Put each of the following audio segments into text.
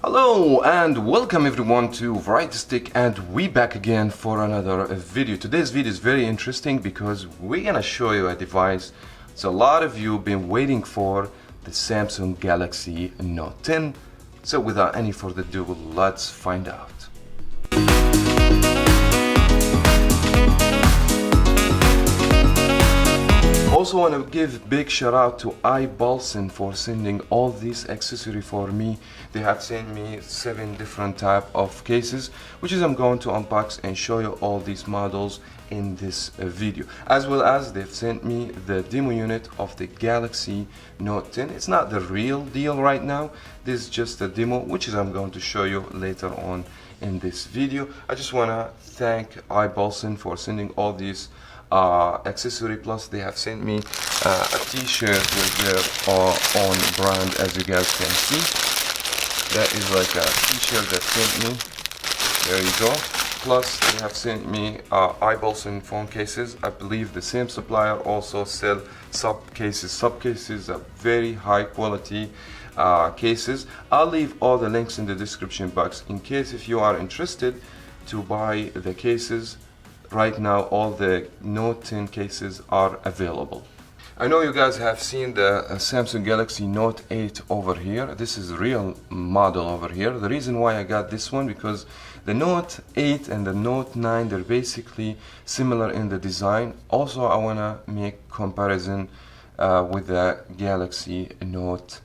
Hello and welcome everyone to Variety Stick, and we back again for another video. Today's video is very interesting because we're gonna show you a device so a lot of you have been waiting for, the Samsung Galaxy Note 10. So without any further ado, let's find out. Also want to give big shout out to I-Blason for sending all these accessories for me. They have sent me 7 different type of cases, which is I'm going to unbox and show you all these models in this video. As well as they've sent me the demo unit of the Galaxy Note 10. It's not the real deal right now. This is just a demo, which is I'm going to show you later on in this video. I just want to thank I-Blason for sending all these accessory, plus they have sent me a t-shirt with their own brand, as you guys can see. That is like a t-shirt that sent me. There you go. Plus they have sent me I-Blason phone cases. I believe the same supplier also sell sub cases are very high quality cases. I'll leave all the links in the description box in case if you are interested to buy the cases. Right now all the Note 10 cases are available. I know you guys have seen the Samsung Galaxy Note 8 over here. This is a real model over here. The reason why I got this one, because the Note 8 and the Note 9, they're basically similar in the design. Also I want to make comparison with the Galaxy Note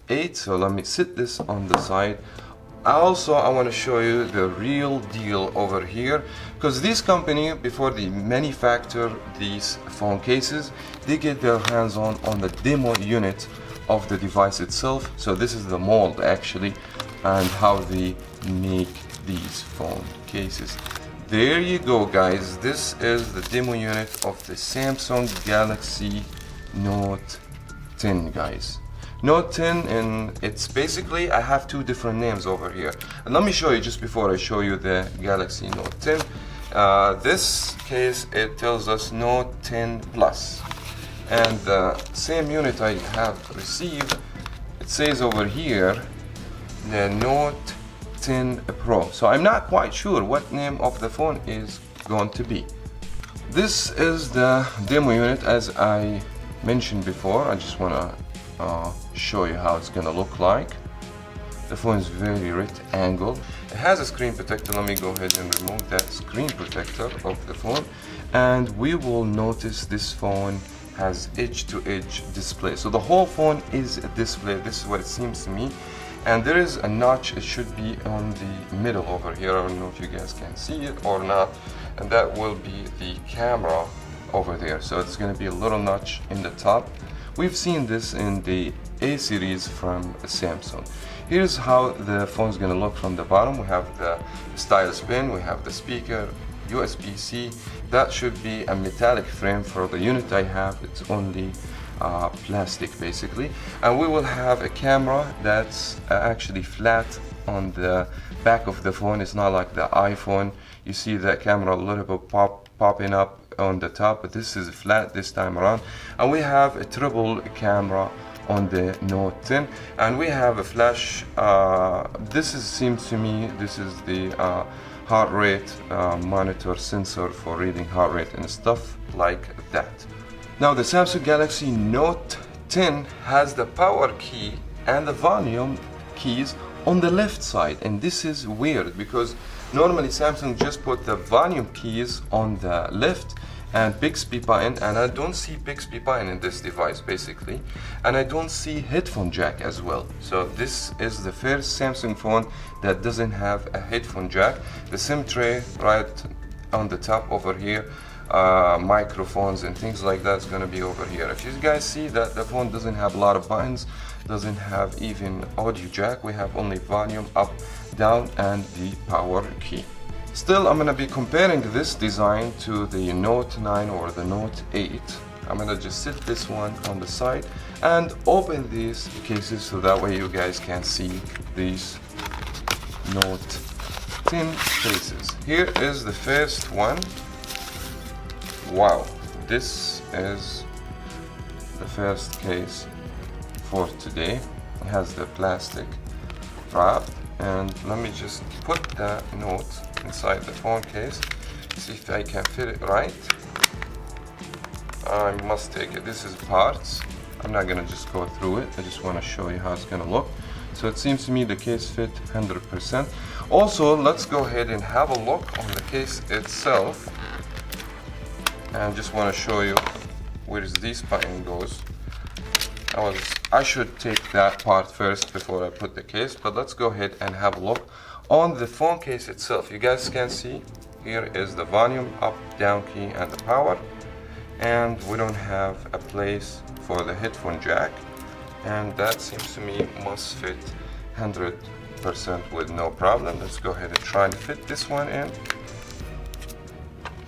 8. So let me sit this on the side. I want to show you the real deal over here, because this company, before they manufacture these phone cases, they get their hands on the demo unit of the device itself. So this is the mold actually, and how they make these phone cases. There you go guys, this is the demo unit of the Samsung Galaxy Note 10 guys. Note 10, and it's basically, I have 2 different names over here. And let me show you just before I show you the Galaxy Note 10. This case, it tells us Note 10 Plus. And the same unit I have received, it says over here, the Note 10 Pro. So I'm not quite sure what name of the phone is going to be. This is the demo unit, as I mentioned before. I just want to show you how it's gonna look like. The phone is very rectangle. It has a screen protector. Let me go ahead and remove that screen protector of the phone, and we will notice this phone has edge-to-edge display. So the whole phone is a display. This is what it seems to me. And there is a notch. It should be on the middle over here. I don't know if you guys can see it or not, and that will be the camera over there. So it's going to be a little notch in the top. We've seen this in the A series from Samsung. Here's how the phone is going to look from the bottom. We have the stylus pen, we have the speaker, USB-C. That should be a metallic frame. For the unit I have, it's only plastic basically. And we will have a camera that's actually flat on the back of the phone. It's not like the iPhone. You see the camera a little bit popping up on the top, but this is flat this time around. And we have a triple camera on the Note 10, and we have a flash. Seems to me this is the heart rate monitor sensor for reading heart rate and stuff like that. Now the Samsung Galaxy Note 10 has the power key and the volume keys on the left side, and this is weird because normally Samsung just put the volume keys on the left and Bixby button, and I don't see Bixby button in this device basically, and I don't see headphone jack as well. So this is the first Samsung phone that doesn't have a headphone jack. The SIM tray right on the top over here, microphones and things like that is going to be over here. If you guys see that the phone doesn't have a lot of buttons, doesn't have even audio jack, we have only volume up, down, and the power key. Still, I'm going to be comparing this design to the Note 9 or the Note 8. I'm going to just sit this one on the side and open these cases so that way you guys can see these Note 10 cases. Here is the first one. Wow, this is the first case for today. It has the plastic wrap And let me just put that note inside the phone case, see if I can fit it right. I must take it. This is parts. I'm not gonna just go through it. I just want to show you how it's gonna look. So it seems to me the case fit 100%. Also, let's go ahead and have a look on the case itself. And just want to show you where this button goes. I should take that part first before I put the case, but let's go ahead and have a look on the phone case itself. You guys can see here is the volume up, down key, and the power. And we don't have a place for the headphone jack, and that seems to me must fit 100% with no problem. Let's go ahead and try and fit this one in.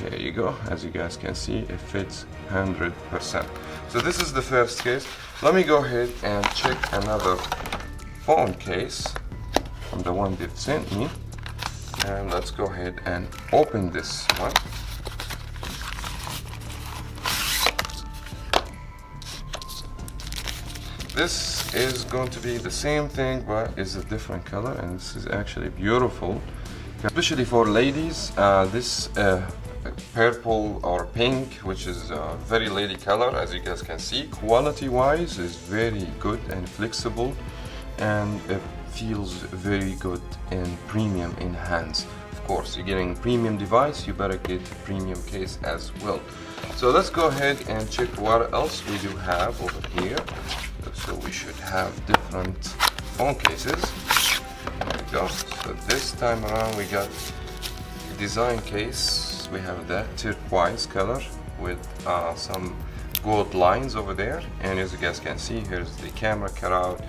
There you go. As you guys can see, it fits 100%. So this is the first case. Let me go ahead and check another phone case from the one they've sent me, and let's go ahead and open this one. This is going to be the same thing, but is a different color, and this is actually beautiful, especially for ladies. This purple or pink, which is a very lady color, as you guys can see, quality wise is very good and flexible, and it feels very good and premium in hands. Of course, you're getting a premium device, you better get a premium case as well. So let's go ahead and check what else we do have over here. So we should have different phone cases. There we go. So this time around we got a design case. We have that turquoise color with some gold lines over there. And as you guys can see, here's the camera cutout.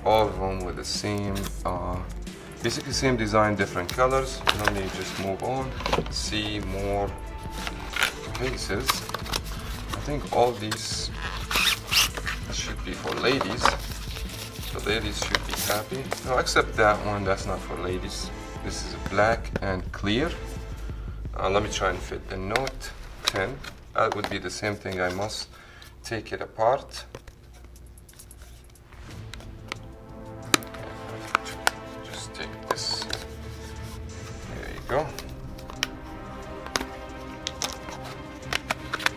All of them with the same, basically same design, different colors. Let me just move on. See more cases. I think all these should be for ladies. The ladies should be happy. No, except that one, that's not for ladies. This is black and clear. Let me try and fit the Note 10. That would be the same thing. I must take it apart. Just take this. There you go.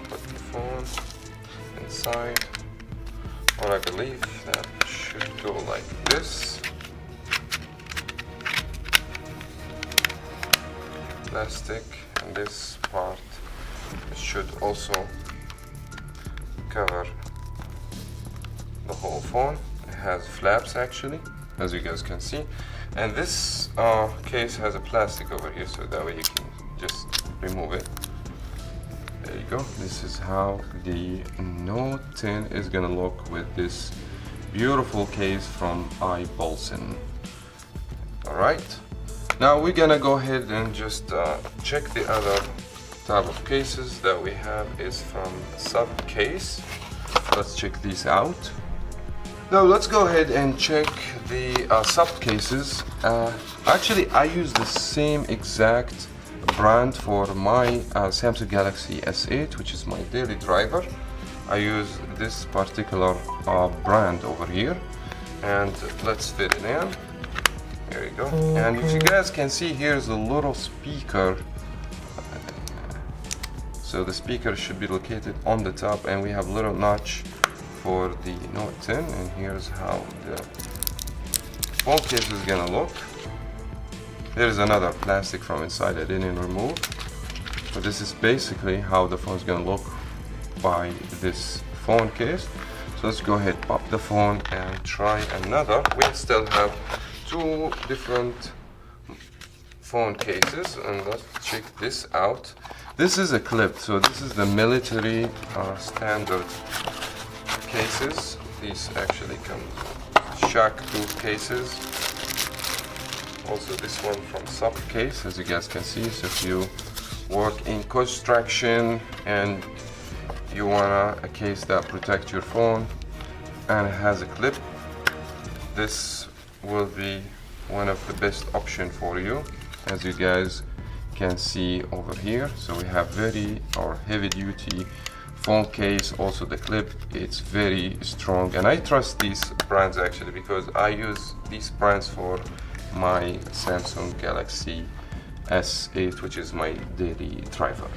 Put the phone inside. Or I believe that should go like this. Plastic, and this part should also cover the whole phone. It has flaps actually, as you guys can see. And this case has a plastic over here, so that way you can just remove it. There you go. This is how the Note 10 is gonna look with this beautiful case from I-Blason. Alright, now we're gonna go ahead and just check the other type of cases that we have is from sub case. Let's check these out. Now let's go ahead and check the sub cases. Actually, I use the same exact brand for my Samsung Galaxy S8, which is my daily driver. I use this particular brand over here, and let's fit it in. There you go. And if you guys can see, here's a little speaker. So the speaker should be located on the top, and we have a little notch for the Note 10, and here's how the phone case is gonna look. There's another plastic from inside I didn't remove. So this is basically how the phone is gonna look by this phone case. So let's go ahead, pop the phone and try another. We still have two different phone cases, and let's check this out. This is a clip, so this is the military standard cases. These actually come shock-proof cases. Also this one from sub case, as you guys can see. So if you work in construction and you want a case that protects your phone and it has a clip, this will be one of the best option for you, as you guys can see over here. So we have very heavy duty phone case. Also the clip, it's very strong, and I trust these brands actually because I use these brands for my Samsung Galaxy S8, which is my daily driver.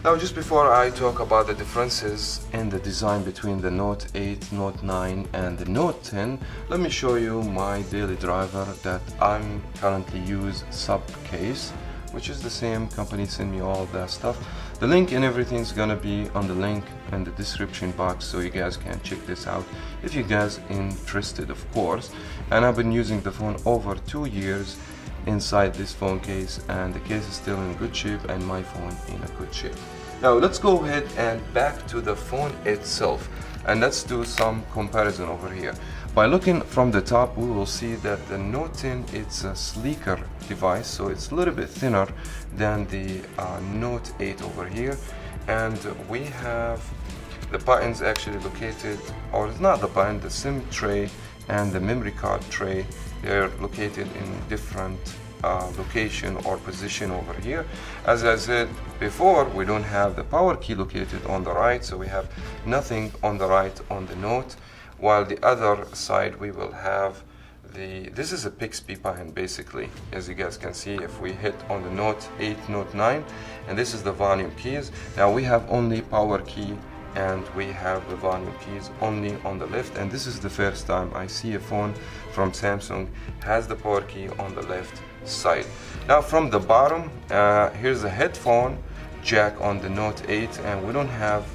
Now, just before I talk about the differences in the design between the Note 8, Note 9 and the Note 10, let me show you my daily driver that I'm currently use sub case, which is the same company send me all that stuff. The link and everything's gonna be on the link in the description box, so you guys can check this out if you guys interested, of course. And I've been using the phone over 2 years inside this phone case, and the case is still in good shape and my phone in a good shape. Now let's go ahead and back to the phone itself, and let's do some comparison over here. By looking from the top, we will see that the Note 10, it's a sleeker device, so it's a little bit thinner than the Note 8 over here. And we have the buttons actually located, or it's not the button, the SIM tray and the memory card tray, they're located in different location or position over here. As I said before, we don't have the power key located on the right, so we have nothing on the right on the Note, while the other side we will have this is a Bixby button basically, as you guys can see if we hit on the Note 8, Note 9, and this is the volume keys. Now we have only power key and we have the volume keys only on the left, and this is the first time I see a phone from Samsung has the power key on the left side. Now from the bottom, here's a headphone jack on the Note 8, and we don't have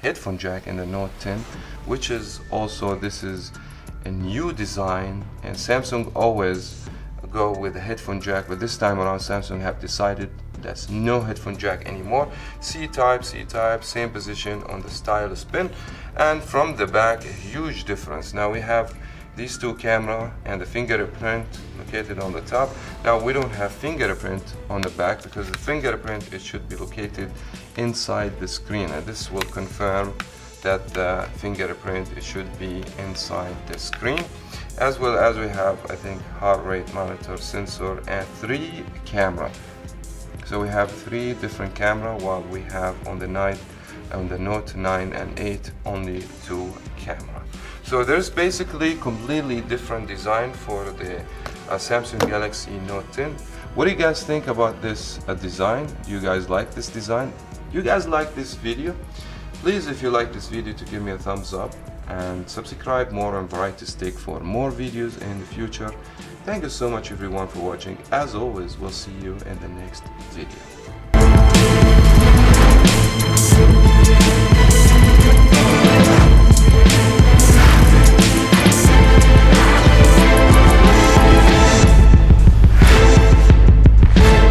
headphone jack in the Note 10, which is also, this is a new design, and Samsung always go with the headphone jack, but this time around Samsung have decided that's no headphone jack anymore. C-type, same position on the stylus pin, and from the back a huge difference. Now we have these two camera and the fingerprint located on the top. Now we don't have fingerprint on the back because the fingerprint, it should be located inside the screen, and this will confirm that the fingerprint, it should be inside the screen. As well as we have, I think, heart rate monitor sensor and 3 camera. So we have 3 different camera, while we have on the Note 9 and 8 only 2 camera. So there's basically completely different design for the Samsung Galaxy Note 10. What do you guys think about this design? Do you guys like this design? Do you guys like this video? Please, if you like this video, to give me a thumbs up and subscribe more on Variety Stick for more videos in the future. Thank you so much everyone for watching. As always, we'll see you in the next video.